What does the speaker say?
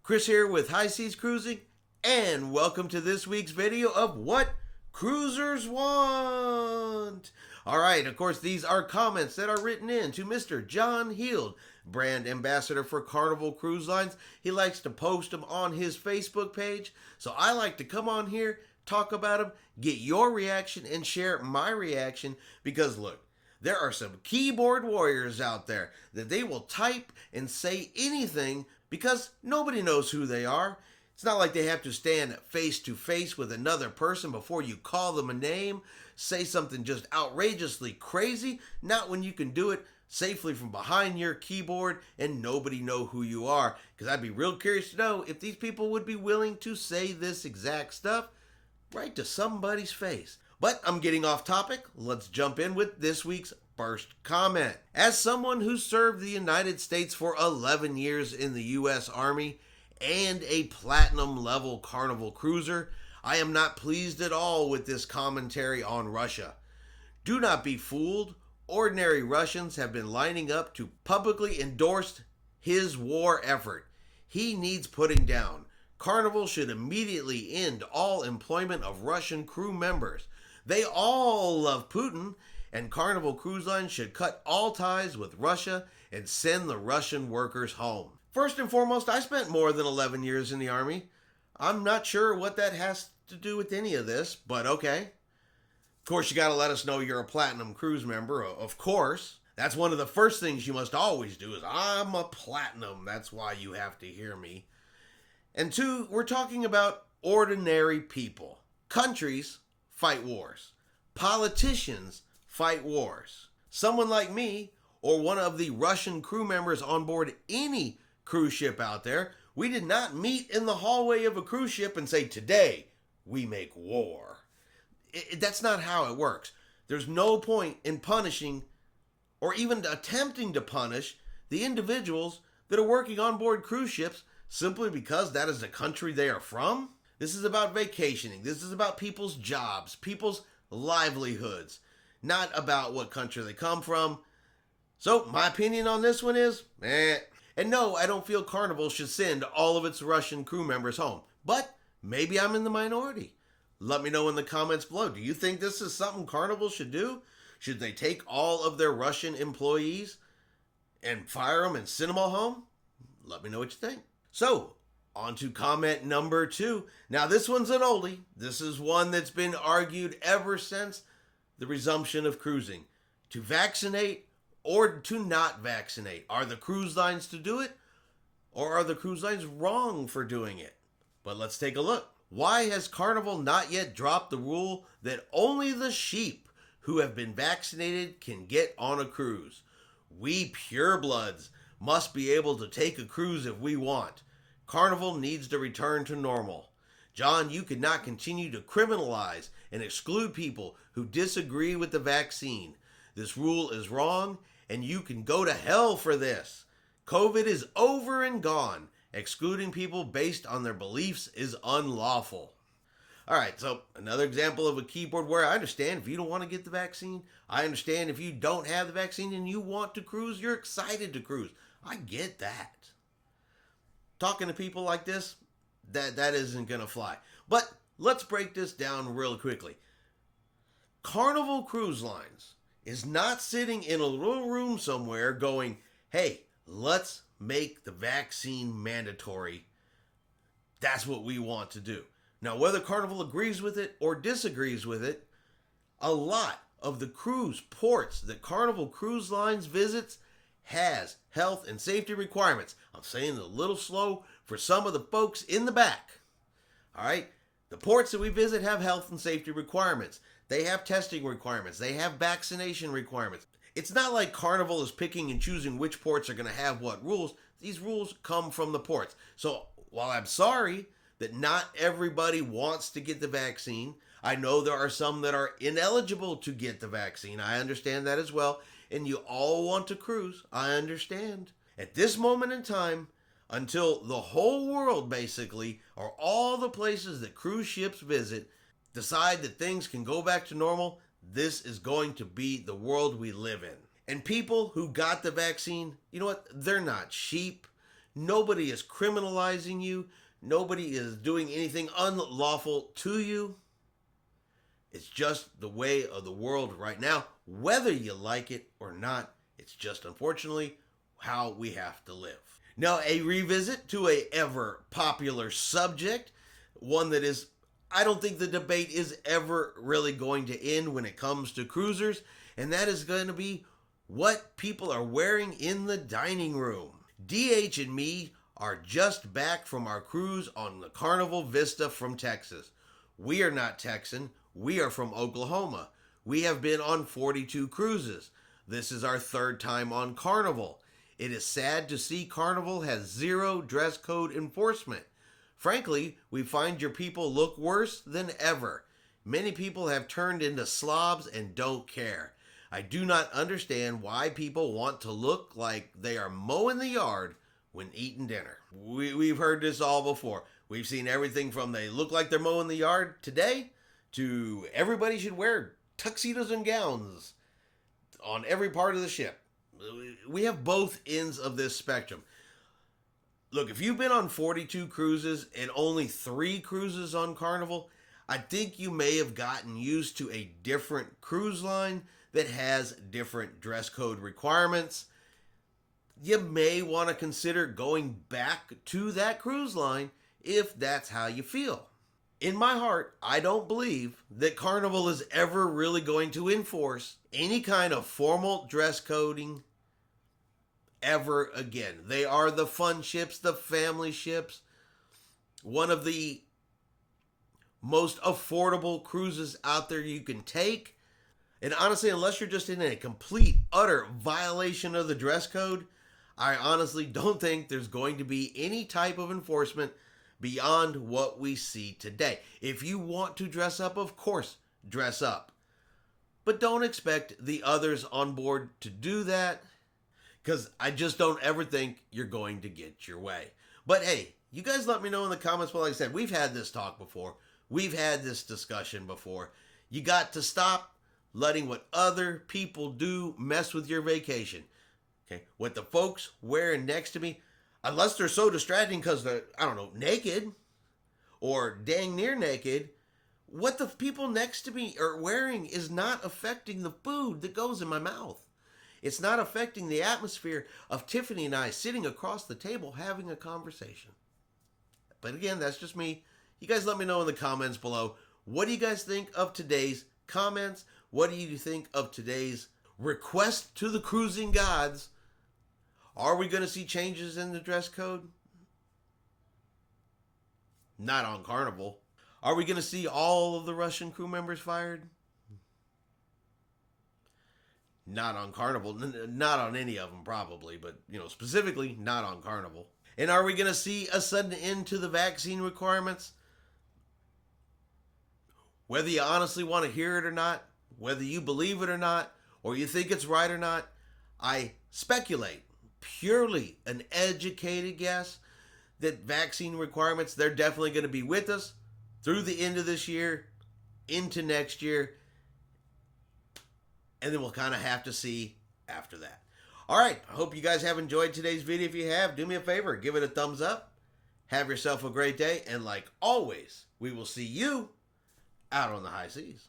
Chris here with High Seas Cruising, and welcome to this week's video of What Cruisers Want. Alright, of course, these are comments that are written in to Mr. John Heald, brand ambassador for Carnival Cruise Lines. He likes to post them on his Facebook page, so I like to come on here, talk about them, get your reaction, and share my reaction, because look, there are some keyboard warriors out there that they will type and say anything because nobody knows who they are. It's not like they have to stand face to face with another person before you call them a name, say something just outrageously crazy, not when you can do it safely from behind your keyboard and nobody know who you are. Because I'd be real curious to know if these people would be willing to say this exact stuff right to somebody's face. But I'm getting off topic. Let's jump in with this week's first comment. As someone who served the United States for 11 years in the U.S. Army and a platinum level Carnival cruiser, I am not pleased at all with this commentary on Russia. Do not be fooled. Ordinary Russians have been lining up to publicly endorse his war effort. He needs putting down. Carnival should immediately end all employment of Russian crew members. They all love Putin, and Carnival Cruise Line should cut all ties with Russia and send the Russian workers home. First and foremost, I spent more than 11 years in the Army. I'm not sure what that has to do with any of this, but okay. Of course, you got to let us know you're a Platinum Cruise member, of course. That's one of the first things you must always do is, I'm a Platinum. That's why you have to hear me. And two, we're talking about ordinary people. Countries fight wars. Politicians fight wars. Someone like me, or one of the Russian crew members on board any cruise ship out there, we did not meet in the hallway of a cruise ship and say, today we make war. That's not how it works. There's no point in punishing or even attempting to punish the individuals that are working on board cruise ships simply because that is the country they are from. This is about vacationing. This is about people's jobs, people's livelihoods, not about what country they come from. So my opinion on this one is, And no, I don't feel Carnival should send all of its Russian crew members home. But maybe I'm in the minority. Let me know in the comments below. Do you think this is something Carnival should do? Should they take all of their Russian employees and fire them and send them all home? Let me know what you think. So, on to comment number 2. Now, this one's an oldie. This is one that's been argued ever since the resumption of cruising. To vaccinate or to not vaccinate. Are the cruise lines to do it? Or are the cruise lines wrong for doing it? But let's take a look. Why has Carnival not yet dropped the rule that only the sheep who have been vaccinated can get on a cruise? We purebloods must be able to take a cruise if we want. Carnival needs to return to normal. John, you cannot continue to criminalize and exclude people who disagree with the vaccine. This rule is wrong, and you can go to hell for this. COVID is over and gone. Excluding people based on their beliefs is unlawful. Alright, so another example of a keyboard where I understand if you don't want to get the vaccine. I understand if you don't have the vaccine and you want to cruise, you're excited to cruise. I get that. Talking to people like this, that isn't going to fly. But let's break this down real quickly. Carnival Cruise Lines is not sitting in a little room somewhere going, hey, let's make the vaccine mandatory. That's what we want to do. Now, whether Carnival agrees with it or disagrees with it, a lot of the cruise ports that Carnival Cruise Lines visits has health and safety requirements. I'm saying it a little slow for some of the folks in the back. All right, the ports that we visit have health and safety requirements. They have testing requirements. They have vaccination requirements. It's not like Carnival is picking and choosing which ports are going to have what rules. These rules come from the ports. So while I'm sorry that not everybody wants to get the vaccine, I know there are some that are ineligible to get the vaccine. I understand that as well. And you all want to cruise. I understand. At this moment in time, until the whole world basically, or all the places that cruise ships visit, decide that things can go back to normal, this is going to be the world we live in. And people who got the vaccine, you know what? They're not sheep. Nobody is criminalizing you. Nobody is doing anything unlawful to you. It's just the way of the world right now, whether you like it or not. It's just, unfortunately, how we have to live. Now, a revisit to a ever popular subject, one that is, I don't think the debate is ever really going to end when it comes to cruisers, and that is going to be what people are wearing in the dining room. DH and me are just back from our cruise on the Carnival Vista from Texas. We are not Texan. We are from Oklahoma. We have been on 42 cruises. This is our third time on Carnival. It is sad to see Carnival has zero dress code enforcement. Frankly, we find your people look worse than ever. Many people have turned into slobs and don't care. I do not understand why people want to look like they are mowing the yard when eating dinner. We've heard this all before. We've seen everything from they look like they're mowing the yard today to everybody should wear tuxedos and gowns on every part of the ship. We have both ends of this spectrum. Look, if you've been on 42 cruises and only 3 cruises on Carnival, I think you may have gotten used to a different cruise line that has different dress code requirements. You may want to consider going back to that cruise line if that's how you feel. In my heart, I don't believe that Carnival is ever really going to enforce any kind of formal dress coding ever again. They are the fun ships, the family ships, one of the most affordable cruises out there you can take. And honestly, unless you're just in a complete, utter violation of the dress code, I honestly don't think there's going to be any type of enforcement beyond what we see today. If you want to dress up, of course, dress up. But don't expect the others on board to do that, because I just don't ever think you're going to get your way. But hey, you guys let me know in the comments. Well, like I said, we've had this talk before. We've had this discussion before. You got to stop letting what other people do mess with your vacation. Okay, what the folks wearing next to me, unless they're so distracting because they're, I don't know, naked or dang near naked, what the people next to me are wearing is not affecting the food that goes in my mouth. It's not affecting the atmosphere of Tiffany and I sitting across the table having a conversation. But again, that's just me. You guys let me know in the comments below. What do you guys think of today's comments? What do you think of today's request to the cruising gods? Are we going to see changes in the dress code? Not on Carnival. Are we going to see all of the Russian crew members fired? Not on Carnival. Not on any of them, probably. But, specifically, not on Carnival. And are we going to see a sudden end to the vaccine requirements? Whether you honestly want to hear it or not, whether you believe it or not, or you think it's right or not, I speculate, purely an educated guess, that vaccine requirements, they're definitely going to be with us through the end of this year, into next year, and then we'll kind of have to see after that. All right, I hope you guys have enjoyed today's video. If you have, do me a favor, give it a thumbs up. Have yourself a great day, and like always, we will see you out on the high seas.